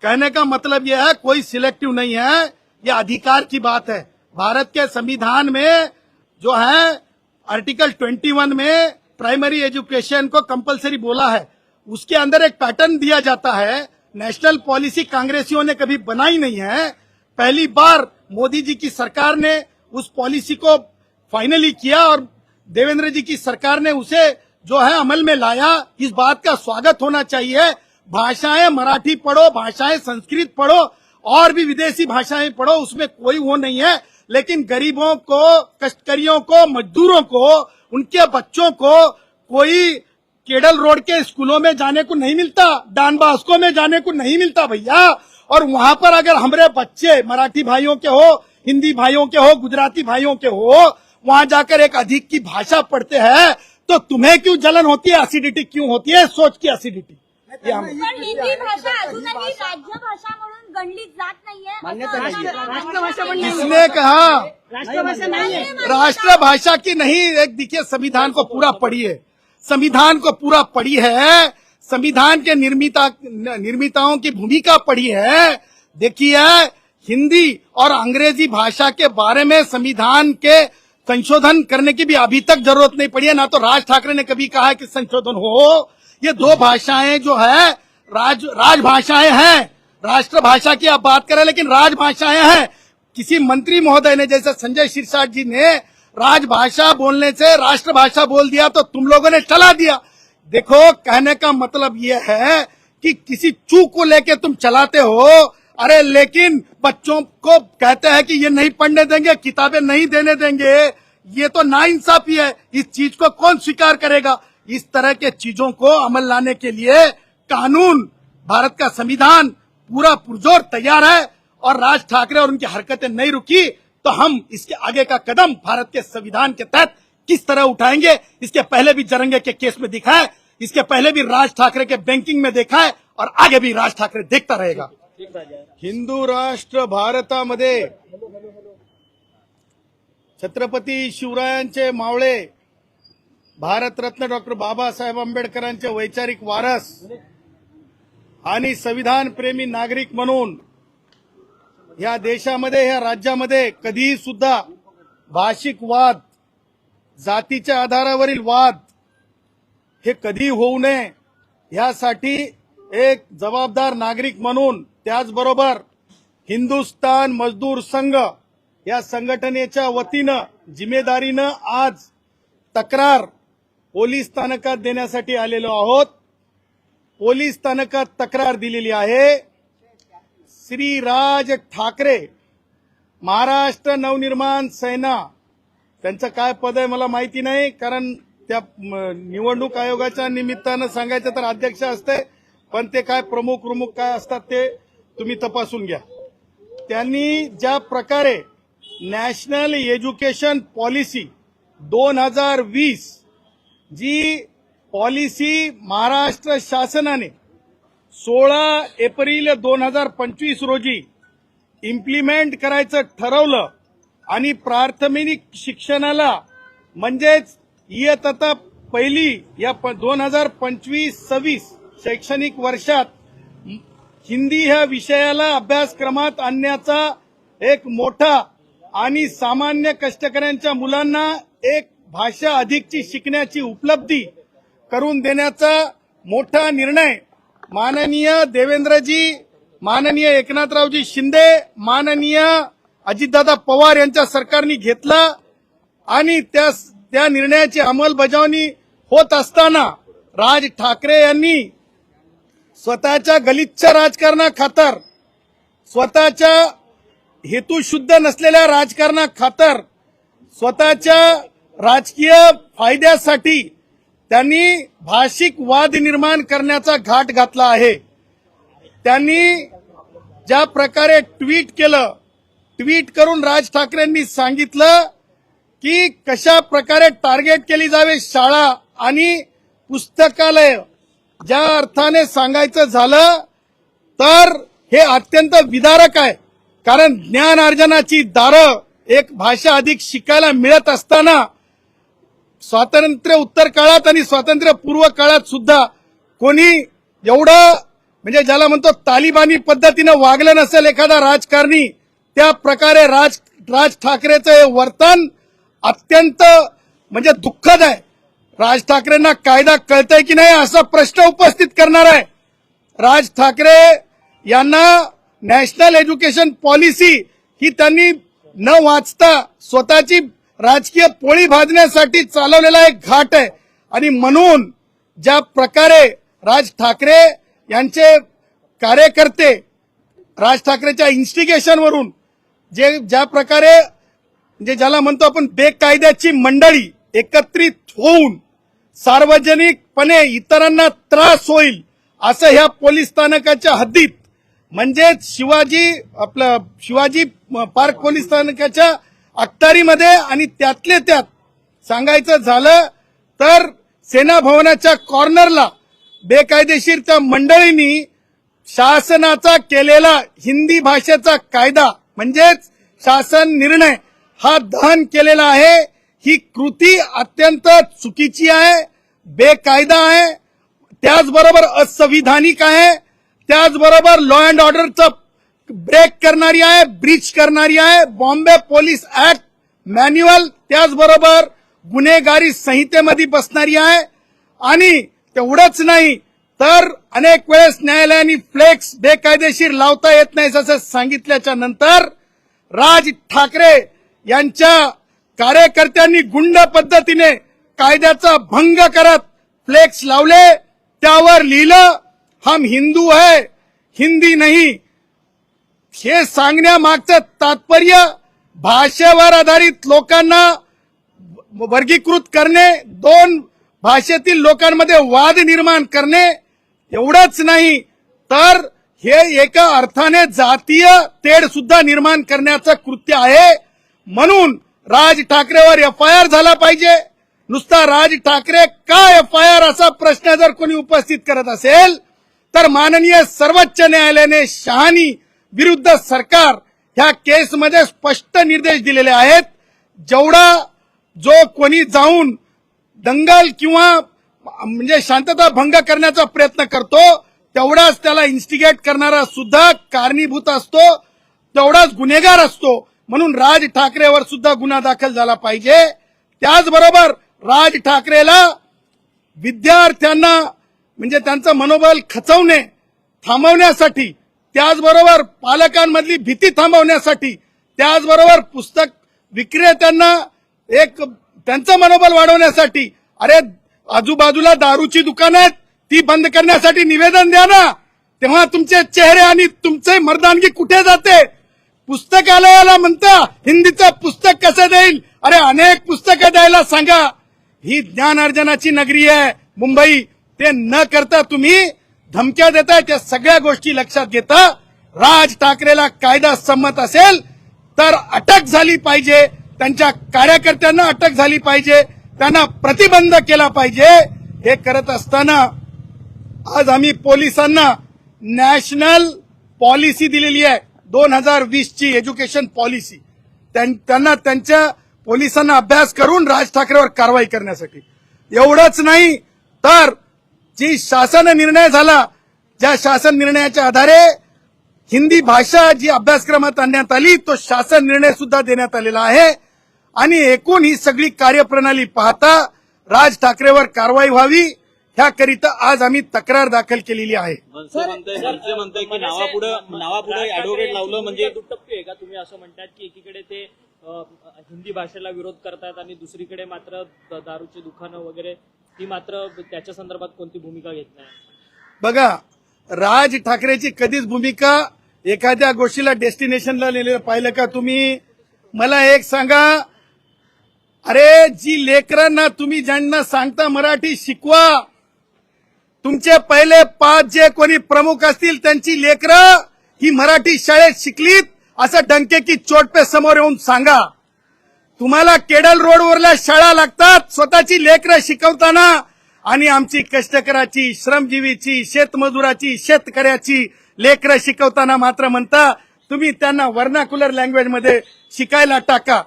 कहने का मतलब यह है कोई सिलेक्टिव नहीं है, यह अधिकार की बात है। भारत के संविधान में जो है आर्टिकल 21 में प्राइमरी एजुकेशन को कंपलसरी बोला है, उसके अंदर एक पैटर्न दिया जाता है। नेशनल पॉलिसी कांग्रेसियों ने कभी बनाई नहीं है, पहली बार मोदी जी की सरकार ने उस पॉलिसी को फाइनली किया और देवेंद्र जी की सरकार ने उसे जो है अमल में लाया। इस बात का स्वागत होना चाहिए। भाषाएं मराठी पढ़ो, भाषाएं संस्कृत पढ़ो और भी विदेशी भाषाएं पढ़ो, उसमें कोई वो नहीं है, लेकिन गरीबों को, कष्टकरियों को, मजदूरों को, उनके बच्चों को कोई केडल रोड के स्कूलों में जाने को नहीं मिलता, डॉन बॉस्को में जाने को नहीं मिलता भैया। और वहां पर अगर हमारे बच्चे मराठी भाइयों के हो, हिंदी भाइयों के हो, गुजराती भाइयों के हो, वहां जाकर एक अधिक की भाषा पढ़ते हैं तो तुम्हें क्यों जलन होती है, एसिडिटी क्यों होती है, सोच की एसिडिटी। हिंदी भाषा अजूनही राज्यभाषा म्हणून गणली जात नाहीये, राष्ट्रभाषा पण नाही। किसने कहा राष्ट्रभाषा नहीं, राष्ट्रभाषा की नहीं? एक देखिए, संविधान को पूरा पढ़िए, संविधान को पूरा पढ़ी है, संविधान के निर्मिताओं की भूमिका पढ़ी है। देखिए, हिंदी और अंग्रेजी भाषा के बारे में संविधान के संशोधन करने की भी अभी तक जरूरत नहीं पड़ी है। ना तो राज ठाकरे ने कभी कहा है कि संशोधन हो। ये दो भाषाएं जो है राजभाषाएं हैं। राष्ट्रभाषा की आप बात करें, लेकिन राजभाषाएं हैं। किसी मंत्री महोदय ने, जैसे संजय सिरसाट जी ने राजभाषा बोलने से राष्ट्रभाषा बोल दिया तो तुम लोगों ने चला दिया। देखो, कहने का मतलब यह है कि किसी चूक को लेके तुम चलाते हो। अरे लेकिन बच्चों को कहते हैं कि ये नहीं पढ़ने देंगे, किताबें नहीं देने देंगे, ये तो नाइंसाफी है। इस चीज को कौन स्वीकार करेगा? इस तरह के चीजों को अमल लाने के लिए कानून, भारत का संविधान पूरा पुरजोर तैयार है। और राज ठाकरे और उनकी हरकतें नहीं रुकी तो हम इसके आगे का कदम भारत के संविधान के तहत किस तरह उठाएंगे, इसके पहले भी जरंगे के केस में दिखा है, इसके पहले भी राज ठाकरे के बैंकिंग में देखा है और आगे भी राज ठाकरे देखता रहेगा। हिंदू राष्ट्र भारतामध्ये छत्रपती शिवरायांचे मावळे, भारतरत्न डॉक्टर बाबासाहेब आंबेडकरांचे वैचारिक वारस आणि संविधान प्रेमी नागरिक म्हणून या देशामध्ये, या राज्यामध्ये कधीही सुद्धा भाषिक वाद, जातीच्या आधारावरील वाद हे कधी होऊ नये यासाठी एक जबाबदार नागरिक म्हणून, त्याचबरोबर हिंदुस्तान मजदूर संघ या संघटनेच्या वतीनं जिम्मेदारीनं आज तक्रार पोलीस स्थानकात देण्यासाठी आलेलो आहोत। पोलीस स्थानकात तक्रार दिलेली आहे। श्री राज ठाकरे, महाराष्ट्र नवनिर्माण सेना, त्यांचं काय पद आहे मला माहिती नाही, कारण त्या निवडणूक आयोगाच्या निमित्तानं सांगायचं तर अध्यक्ष असते, पण ते काय प्रमुख काय असतात ते तुम्ही तपासून घ्या। त्यांनी ज्या प्रकारे नॅशनल एज्युकेशन पॉलिसी 2020 जी पॉलिसी महाराष्ट्र शासनाने 16 एप्रिल 2025 रोजी इम्प्लिमेंट करायचं ठरवलं आणि प्राथमिक शिक्षणाला म्हणजेच इयत्ता पहिली या 2025-26 शैक्षणिक वर्षात हिंदी ह्या विषयाला अभ्यासक्रमात आणण्याचा एक मोठा आणि सामान्य कष्टकऱ्यांच्या मुलांना एक भाषा अधिकची शिकण्याची उपलब्धी करून देण्याचा मोठा निर्णय माननीय देवेंद्रजी, माननीय एकनाथरावजी शिंदे, माननीय अजितदादा पवार यांच्या सरकारने घेतला आणि त्या निर्णयाची अंमलबजावणी होत असताना राज ठाकरे यांनी स्वतःच्या गलिच्छ राजकारणाखातर, स्वतःच्या हेतुशुद्ध नसलेल्या राजकारणाखातर, स्वतःच्या राजकीय फायद्यासाठी त्यांनी भाषिक वाद निर्माण करण्याचा घाट घातला आहे। त्यांनी ज्या प्रकारे ट्विट केलं, ट्विट करून राज ठाकरेंनी सांगितलं की कशा प्रकारे टार्गेट केली जावे शाळा आणि पुस्तकालय। ज्या अर्थाने सांगायचं झालं तर हे अत्यंत विदारक आहे, कारण ज्ञान अर्जनाची दारं एक भाषा अधिक शिकायला मिळत असताना स्वातंत्र्य उत्तर काळात आणि स्वातंत्र्य पूर्व काळात सुद्धा कोणी एवढं म्हणजे ज्याला म्हणतो तालिबानी पद्धतीनं वागलं नसेल एखादा राजकारणी, त्या प्रकारे राज ठाकरेचं हे वर्तन अत्यंत म्हणजे दुःखद आहे. राज ठाकरेंना कायदा कळतंय की नाही असा प्रश्न उपस्थित करणार आहे. राज ठाकरे यांना नॅशनल एज्युकेशन पॉलिसी ही त्यांनी न वाचता स्वतःची राजकीय पोळी भाजण्यासाठी चालवलेला एक घाट आहे. आणि म्हणून ज्या प्रकारे राज ठाकरे यांचे कार्यकर्ते राज ठाकरेच्या इन्स्टिगेशनवरून ज्या प्रकारे म्हणजे ज्याला म्हणतो आपण बेकायद्याची मंडळी एकत्रित होऊन सार्वजनिकपणे इतरांना त्रास होईल असं ह्या पोलीस स्थानकाच्या हद्दीत म्हणजेच शिवाजी पार्क पोलीस स्थानकाच्या अखत्यारीमध्ये आणि त्यातले त्यात सांगायचं झालं तर सेना भवनाच्या कॉर्नरला बेकायदेशीर त्या मंडळींनी शासनाचा केलेला हिंदी भाषेचा कायदा म्हणजेच शासन निर्णय हा दहन केलेला आहे. ही कृती अत्यंत चुकीची आहे, बेकायदा आहे, त्याचबरोबर असंविधानिक आहे, त्याचबरोबर लॉ अँड ऑर्डरचं ब्रेक करणारी आहे, ब्रीच करणारी आहे. बॉम्बे पोलीस ऍक्ट मॅन्युअल त्याचबरोबर गुन्हेगारी संहितेमध्ये बसणारी आहे. आणि तेवढंच नाही तर अनेक वेळेस न्यायालयाने फ्लेक्स बेकायदेशीर लावता येत नाही असं सांगितल्याच्या नंतर राज ठाकरे यांच्या कार्यकर्त्यांनी गुंड पद्धतीने कायद्याचा भंग करत फ्लेक्स लावले, त्यावर लिहिलं हम हिंदू है हिंदी नहीं. हे सांगण्यामागचं तात्पर्य भाषेवर आधारित लोकांना वर्गीकृत करणे, दोन भाषेतील लोकांमध्ये वाद निर्माण करणे. एवढंच नाही तर हे एका अर्थाने जातीय तेढ सुद्धा निर्माण करण्याचं कृत्य आहे. म्हणून राज ठाकरेवर एफआयआर झाला पाहिजे. नुसता राज ठाकरे का एफआयआर असा प्रश्न जर कोणी उपस्थित करत असेल तर माननीय सर्वोच्च न्यायालयाने शहानी विरुद्ध सरकार ह्या केसमध्ये स्पष्ट निर्देश दिलेले आहेत. जेवढा जो कोणी जाऊन दंगल किंवा म्हणजे शांतता भंग करण्याचा प्रयत्न करतो तेवढाच त्याला इन्स्टिगेट करणारा सुद्धा कारणीभूत असतो, तेवढाच गुन्हेगार असतो. म्हणून राज ठाकरेवर सुद्धा गुन्हा दाखल झाला पाहिजे. त्याचबरोबर राज ठाकरेला विद्यार्थ्यांना म्हणजे त्यांचं मनोबल खचवणे थांबवण्यासाठी, त्याचबरोबर पालकांमधली भीती थांबवण्यासाठी, त्याचबरोबर पुस्तक विक्रेत्यांना एक त्यांचं मनोबल वाढवण्यासाठी अरे आजूबाजूला दारूची दुकानं आहेत ती बंद करण्यासाठी निवेदन द्या ना. तेव्हा तुमचे चेहरे आणि तुमचे मर्दानगी कुठे जाते? पुस्तकालयाला म्हणता हिंदीचं पुस्तक कसं देईल? अरे अनेक पुस्तकं द्यायला सांगा. ही ज्ञानार्जनाची नगरी आहे मुंबई. ते न करता तुम्ही धमक्या देताय. त्या सगळ्या गोष्टी लक्षात घेता राज ठाकरेला कायदा संमत असेल तर अटक झाली पाहिजे, त्यांच्या कार्यकर्त्यांना अटक झाली पाहिजे, त्यांना प्रतिबंध केला पाहिजे. हे करत असताना आज आम्ही पोलिसांना नॅशनल पॉलिसी दिलेली आहे 2020 ची एज्युकेशन पॉलिसी. त्यांना त्यांच्या पोलिसांना अभ्यास करून राज ठाकरेवर कारवाई करण्यासाठी. एवढंच नाही तर जी शासन निर्णय झाला, ज्या शासन निर्णयाच्या आधारे हिंदी भाषा जी अभ्यासक्रमात आणण्यात आली तो शासन निर्णय सुद्धा देण्यात आलेला आहे. आणि एकूण ही सगळी कार्यप्रणाली पाहता राज ठाकरेवर कारवाई व्हावी ह्याकरिता आज आम्ही तक्रार दाखल केलेली आहे. म्हणताय की नावापुढे ऍडव्होकेट लावलं म्हणजे दुटप्पी आहे का? तुम्ही असं म्हणतात की एकीकडे ते हिंदी भाषेला विरोध करतात आणि दुसरीकडे मात्र दारूची दुकानं वगैरे ती मात्र त्याच्या संदर्भात कोणती भूमिका घेत नाही. बघा, राज ठाकरेची कधीच भूमिका एखाद्या गोष्टीला डेस्टिनेशनला नेलेलं पाहिलं का तुम्ही? मला एक सांगा, अरे जी लेकरांना तुम्ही ज्यांना सांगता मराठी शिकवा, तुमचे पहिले 5 जे कोणी प्रमुख असतील त्यांची लेकरं ही मराठी शाळेत शिकलीत असं डंके की चोट पे समोर येऊन सांगा. तुम्हाला केडल रोडवरल्या शाळा लागतात स्वतःची लेकरं शिकवताना, आणि आमची कष्टकराची, श्रमजीवीची, शेतमजुराची, शेतकऱ्याची लेकरं शिकवताना मात्र म्हणता तुम्ही त्यांना वर्नाक्युलर लँग्वेजमध्ये शिकायला टाका.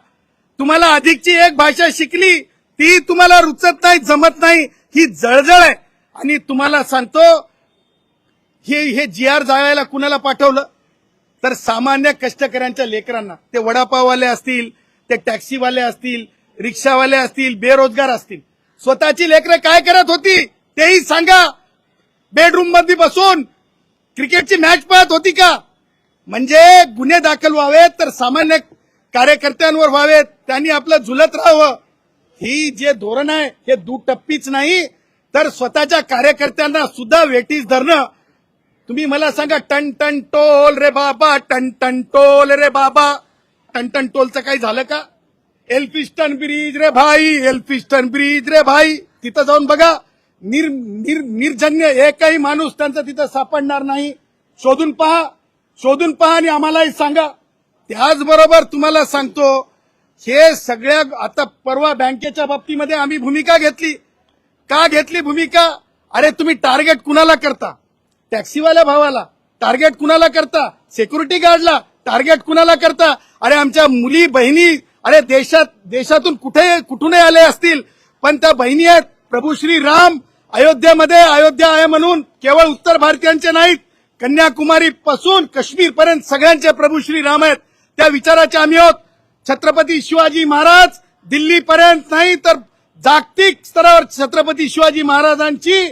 तुम्हाला अधिकची एक भाषा शिकली ती तुम्हाला रुचत नाही, जमत नाही, ही जळजळ आहे. आणि तुम्हाला सांगतो हे GR जाळायला कुणाला पाठवलं? तर सामान्य कष्टकऱ्यांच्या लेकरांना. ते वडापाववाले असतील, ते टॅक्सीवाले असतील, रिक्षावाले असतील, बेरोजगार असतील. स्वतःची लेकरं काय करत होती तेही सांगा. बेडरूम मध्ये बसून क्रिकेटची मॅच पाहत होती का? म्हणजे गुन्हे दाखल व्हावेत तर सामान्य कार्यकर्त्यांवर व्हावेत, त्यांनी आपलं झुलत राहावं. ही जे धोरण आहे हे दुटप्पीच नाही, तर स्वतःच्या कार्यकर्त्यांना सुद्धा वेठीस धरणं. तुम्ही मला सांगा, टन टन टोल रे बाबा, टन टन टोल रे बाबा. टन टन टोलचं काही झालं का? एल्फिस्टन ब्रिज रे भाई, एल्फिस्टन ब्रिज रे भाई. तिथं जाऊन बघा, निर्जन्य एकही माणूस त्यांचा तिथं सापडणार नाही. शोधून पहा आणि आम्हालाही सांगा. त्याचबरोबर तुम्हाला सांगतो, हे सगळ्या आता परवा बँकेच्या बाबतीमध्ये आम्ही भूमिका घेतली. का घेतली भूमिका? अरे तुम्ही टार्गेट कुणाला करता? टॅक्सीवाल्या भावाला. टार्गेट कुणाला करता? सिक्युरिटी गार्डला. टार्गेट कुणाला करता? अरे आमच्या मुली बहिणी, अरे देशातून कुठूनही आले असतील, पण त्या बहिणी आहेत. प्रभू श्री राम अयोध्या आहे म्हणून केवळ उत्तर भारतीयांचे नाहीत, कन्याकुमारी पासून काश्मीर पर्यंत सगळ्यांचे प्रभू श्री राम आहेत. त्या विचाराचे आम्ही आहोत. छत्रपती शिवाजी महाराज दिल्लीपर्यंत नाही तर जागतिक स्तरावर छत्रपती शिवाजी महाराजांची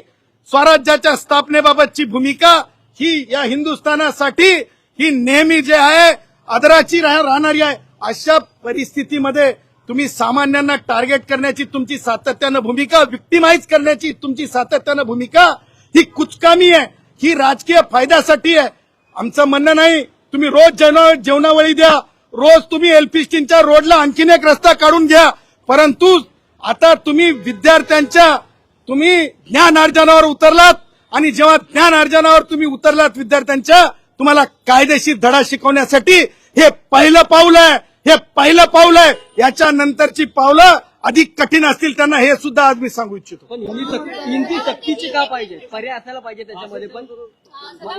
स्वराज्याच्या स्थापनेबाबतची भूमिका ही या हिंदुस्थानासाठी ही नेहमी जे आहे आदराची राहणारी आहे. अशा परिस्थितीमध्ये तुम्ही सामान्यांना टार्गेट करण्याची तुमची सातत्यानं भूमिका, विक्टिमाइज करण्याची तुमची सातत्यानं भूमिका ही कुचकामी आहे, ही राजकीय फायद्यासाठी आहे. आमचं म्हणणं नाही तुम्ही रोज जेवणावळी द्या, रोज तुम्ही एल्फिस्टीनच्या रोडला आणखीन एक रस्ता काढून घ्या, परंतु आता तुम्ही तुम्ही ज्ञान अर्जनावर उतरलात आणि जेव्हा ज्ञान अर्जनावर तुम्ही उतरलात विद्यार्थ्यांच्या, तुम्हाला कायदेशीर धडा शिकवण्यासाठी हे पहिलं पाऊल आहे. याच्या नंतरची पावलं अधिक कठीण असतील त्यांना हे सुद्धा आज मी सांगू इच्छितो. पण हिंदी सक्तीची का पाहिजे? पर्याय असायला पाहिजे त्याच्यामध्ये, पण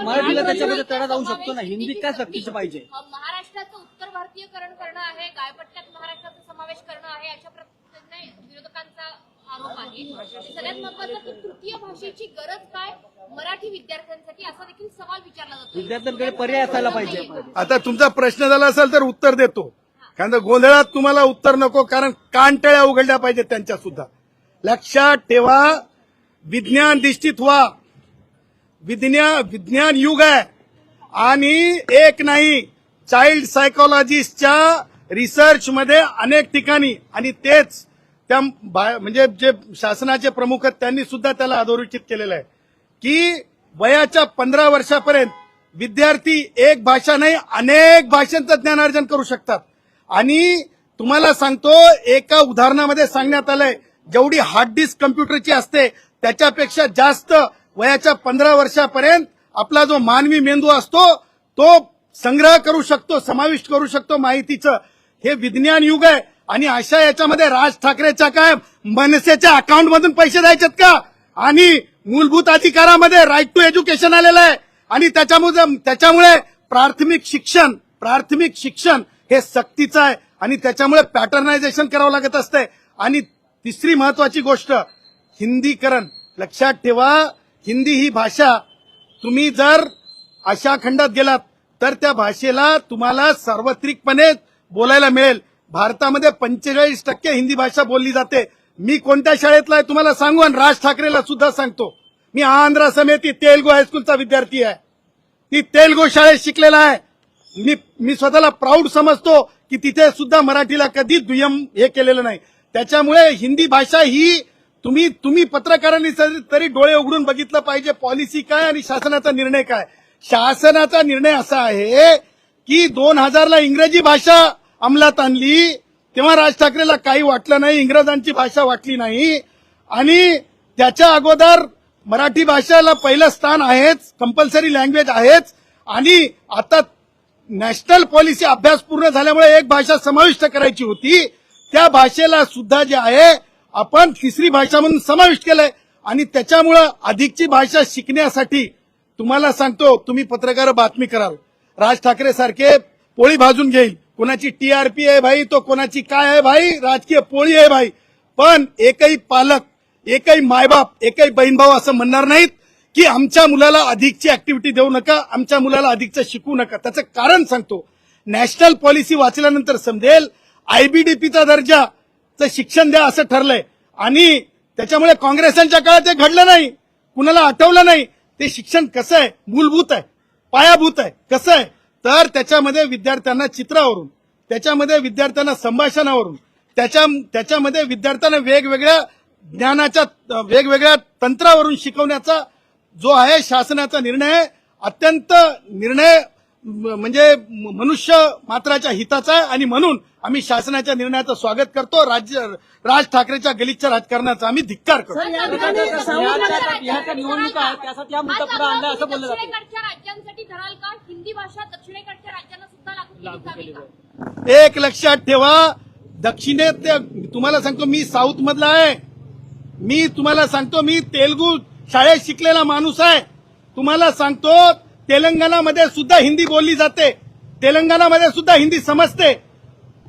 मराठीला त्याच्यामध्ये तडा जाऊ शकतो ना. हिंदी का सक्तीची पाहिजे? महाराष्ट्राचं उत्तर भारतीयकरण करणं आहे, गायपट्ट्यात महाराष्ट्राचा समावेश करणं आहे, अशा प्रकारे विरोधकांचा आरोप आहे. सगळ्यात महत्त्वाचं की तृतीय भाषेची गरज काय मराठी विद्यार्थ्यांसाठी, असा देखील सवाल विचारला जातो. विद्यार्थ्यांकडे पर्याय असायला पाहिजे. आता तुमचा प्रश्न झाला असेल तर उत्तर देतो, कारण गोंधळात तुम्हाला उत्तर नको, कारण कानटळ्या उघडल्या पाहिजेत त्यांच्या सुद्धा. लक्षात ठेवा, विज्ञान दिष्टित व्हा. विज्ञान युग आहे आणि एक नाही, चाइल्ड सायकोलॉजिस्टच्या रिसर्चमध्ये अनेक ठिकाणी, आणि तेच त्या म्हणजे जे शासनाचे प्रमुख आहेत त्यांनी सुद्धा त्याला अधोरेखित केलेलं आहे की वयाच्या 15 वर्षापर्यंत विद्यार्थी एक भाषा नाही अनेक भाषांचं ज्ञानार्जन करू शकतात. आणि तुम्हाला सांगतो, एका उदाहरणामध्ये सांगण्यात आलंय, जेवढी हार्ड डिस्क कम्प्युटरची असते त्याच्यापेक्षा जास्त वयाच्या 15 वर्षापर्यंत आपला जो मानवी मेंदू असतो तो संग्रह करू शकतो, समाविष्ट करू शकतो माहितीचं. हे विज्ञान युग आहे. आणि अशा याच्यामध्ये राज ठाकरेच्या काय मनसेच्या अकाउंटमधून पैसे द्यायचेत का? आणि मूलभूत अधिकारामध्ये राईट टू एज्युकेशन आलेलं आहे आणि त्याच्यामुळे प्राथमिक शिक्षण हे सक्तीचं आहे आणि त्याच्यामुळे पॅटर्नायझेशन करावं लागत असतंय. आणि तिसरी महत्वाची गोष्ट, हिंदीकरण. लक्षात ठेवा, हिंदी ही भाषा तुम्ही जर अशा खंडात गेलात तर त्या भाषेला तुम्हाला सार्वत्रिकपणे बोलायला मिळेल. भारतामध्ये 45% हिंदी भाषा बोलली जाते. मी कोणत्या शाळेतला आहे तुम्हाला सांगू आणि राज ठाकरेला सुद्धा सांगतो. मी आंध्र समिती तेलगू हायस्कूलचा विद्यार्थी आहे. ती तेलगू शाळेत शिकलेला आहे. मी स्वतःला प्राऊड समजतो की तिथे सुद्धा मराठीला कधी दुय्यम हे केलेलं नाही. त्याच्यामुळे हिंदी भाषा ही तुम्ही पत्रकारांनी तरी डोळे उघडून बघितलं पाहिजे, पॉलिसी काय आणि शासनाचा निर्णय काय. शासनाचा निर्णय असा आहे की 2000ला इंग्रजी भाषा अंमलात आणली, तेव्हा राज ठाकरेला काही वाटलं नाही, इंग्रजांची भाषा वाटली नाही. आणि त्याच्या अगोदर मराठी भाषेला पहिलं स्थान आहेच, कंपल्सरी लँग्वेज आहेच. आणि आता नॅशनल पॉलिसी अभ्यास पूर्ण झाल्यामुळे एक भाषा समाविष्ट करायची होती, त्या भाषेला सुद्धा जे आहे आपण तिसरी भाषा म्हणून समाविष्ट केलंय. आणि त्याच्यामुळं अधिकची भाषा शिकण्यासाठी तुम्हाला सांगतो, तुम्ही पत्रकार बातमी कराल, राज ठाकरे सारखे पोळी भाजून घेईल. कोणाची टीआरपी आहे भाई, तो कोणाची काय आहे भाई, राजकीय पोळी आहे भाई. पण एकही पालक, एकही मायबाप, एकही बहीण भाऊ असं म्हणणार नाहीत की आमच्या मुलाला अधिकची ऍक्टिव्हिटी देऊ नका, आमच्या मुलाला अधिकचं शिकवू नका. त्याचं कारण सांगतो. नॅशनल पॉलिसी वाचल्यानंतर समजेल आयबीडीपीचा दर्जाचं शिक्षण द्या असं ठरलंय आणि त्याच्यामुळे काँग्रेसांच्या काळात ते घडलं नाही, कुणाला आठवलं नाही. ते शिक्षण कसं आहे, मूलभूत आहे, पायाभूत आहे. कसं आहे तर त्याच्यामध्ये विद्यार्थ्यांना चित्रावरून, त्याच्यामध्ये विद्यार्थ्यांना संभाषणावरून, त्याच्यामध्ये विद्यार्थ्यांना वेगवेगळ्या ज्ञानाच्या वेगवेगळ्या तंत्रावरून शिकवण्याचा जो आहे शासनाचा निर्णय, अत्यंत निर्णय म्हणजे मनुष्य मात्राच्या हिताचा आहे आणि म्हणून आम्ही शासनाच्या निर्णयाचं स्वागत करतो. राज ठाकरेच्या गलिच्छ राजकारणाचा आम्ही धिक्कार करतो. बिहारच्या निवडणुका आहेत त्यासाठी हा मुद्दा पुढे आणला असं बोललं जातं. दक्षिणेकडच्या राज्यांसाठी धराल का? हिंदी भाषा दक्षिणेकडच्या राज्यांना सुद्धा लागू केली जावी का? एक लक्षात ठेवा, दक्षिणेत तुम्हाला सांगतो मी साऊथ मधला आहे. मी तुम्हाला सांगतो मी तेलुगू शाळेत शिकलेला माणूस आहे. तुम्हाला सांगतो तेलंगणामध्ये सुद्धा हिंदी बोलली जाते, तेलंगणामध्ये सुद्धा हिंदी समजते,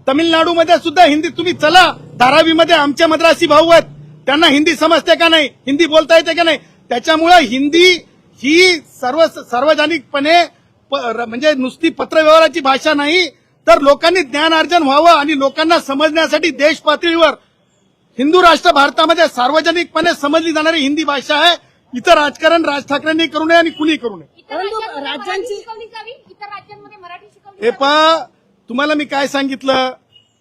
तमिळनाडूमध्ये सुद्धा हिंदी. तुम्ही चला धारावीमध्ये आमचे मद्रासी भाऊ आहेत, त्यांना हिंदी समजते का नाही, हिंदी बोलता येते का नाही. त्याच्यामुळे हिंदी ही सार्वजनिकपणे म्हणजे नुसती पत्रव्यवहाराची भाषा नाही तर लोकांनी ज्ञानार्जन व्हावं आणि लोकांना समजण्यासाठी देश पातळीवर हिंदू राष्ट्र भारतामध्ये सार्वजनिकपणे समजली जाणारी हिंदी भाषा आहे. इथं राजकारण राज ठाकरेंनी करू नये आणि कुणी करू नये. इतर राज्यांमध्ये मराठी शिकवली जावी, इतर राज्यांमध्ये मराठी शिकवली हे जावी. पहा, तुम्हाला मी काय सांगितलं,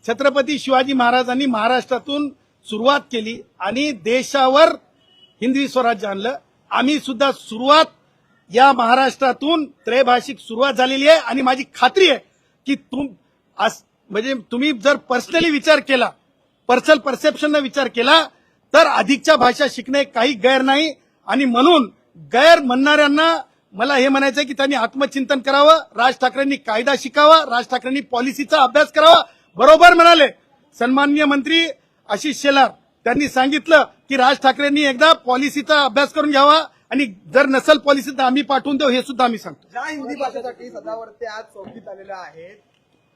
छत्रपती शिवाजी महाराजांनी महाराष्ट्रातून सुरुवात केली आणि देशावर हिंदवी स्वराज्य आणलं. आम्ही सुद्धा सुरुवात या महाराष्ट्रातून त्रैभाषिक सुरुवात झालेली आहे आणि माझी खात्री आहे की म्हणजे तुम्ही जर पर्सनली विचार केला, पर्सनल परसेप्शनने विचार केला तर अधिकच्या भाषा शिकणे काही गैर नाही. आणि म्हणून गैर म्हणणाऱ्यांना मला हे म्हणायचं की त्यांनी आत्मचिंतन करावं, राज ठाकरेंनी कायदा शिकावा, राज ठाकरेंनी पॉलिसीचा अभ्यास करावा. बरोबर म्हणाले सन्माननीय मंत्री आशिष शेलार, त्यांनी सांगितलं की राज ठाकरेंनी एकदा पॉलिसीचा अभ्यास करून घ्यावा आणि जर नसल पॉलिसी तर आम्ही पाठवून देऊ, हे सुद्धा आम्ही सांगतो. ज्या हिंदी भाषेसाठी सदावर्ते आज चौकीत आलेल्या आहेत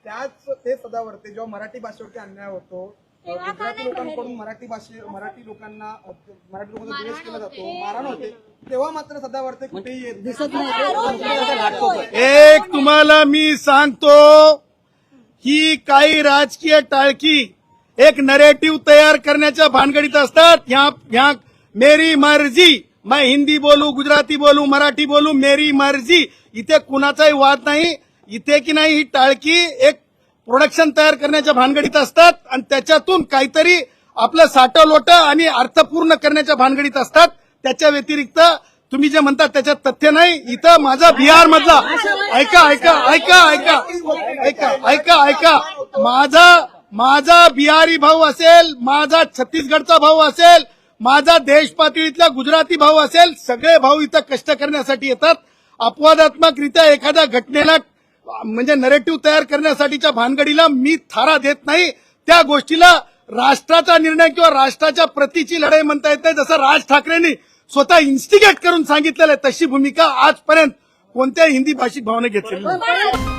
त्याच ते सदावर्ते जेव्हा मराठी भाषेवरती अन्याय होतो, गुजराती लोकांकडून मराठी लोकांना द्वेष केला जातो, मारहाण होते, तेव्हा मात्र सदावर्ते कुठेही येत दिसत नाही. एक तुम्हाला मी सांगतो ही काही राजकीय टाळकी एक नरेटिव्ह तयार करण्याच्या भानगडीत असतात. ह्या मेरी मर्जी, मैं हिंदी बोलू, गुजराती बोलू, मराठी बोलू, मेरी मर्जी. इथे कुणाचाही वाद नाही. इथे की नाही ही टाळकी एक प्रोडक्शन तयार करण्याच्या भानगडीत असतात आणि त्याच्यातून काहीतरी आपलं साठं लोटं आणि अर्थपूर्ण करण्याच्या भानगडीत असतात. त्याच्या व्यतिरिक्त तुम्ही जे म्हणतात त्याच्यात तथ्य नाही. इथं माझा बिहार मधला ऐका माझा बिहारी भाऊ असेल, माझा छत्तीसगडचा भाऊ असेल, माझा देश पातळीतला गुजराती भाऊ असेल, सगळे भाऊ इथं कष्ट करण्यासाठी येतात. अपवादात्मकरित्या एखाद्या घटनेला म्हणजे नरेटिव्ह तयार करण्यासाठीच्या भानगडीला मी थारा देत नाही. त्या गोष्टीला राष्ट्राचा निर्णय किंवा राष्ट्राच्या प्रतीची लढाई म्हणता येत नाही. जसं राज ठाकरेंनी स्वतः इन्स्टिगेट करून सांगितलेलं आहे तशी भूमिका आजपर्यंत कोणत्याही हिंदी भाषिक भावाने घेतलेली नाही.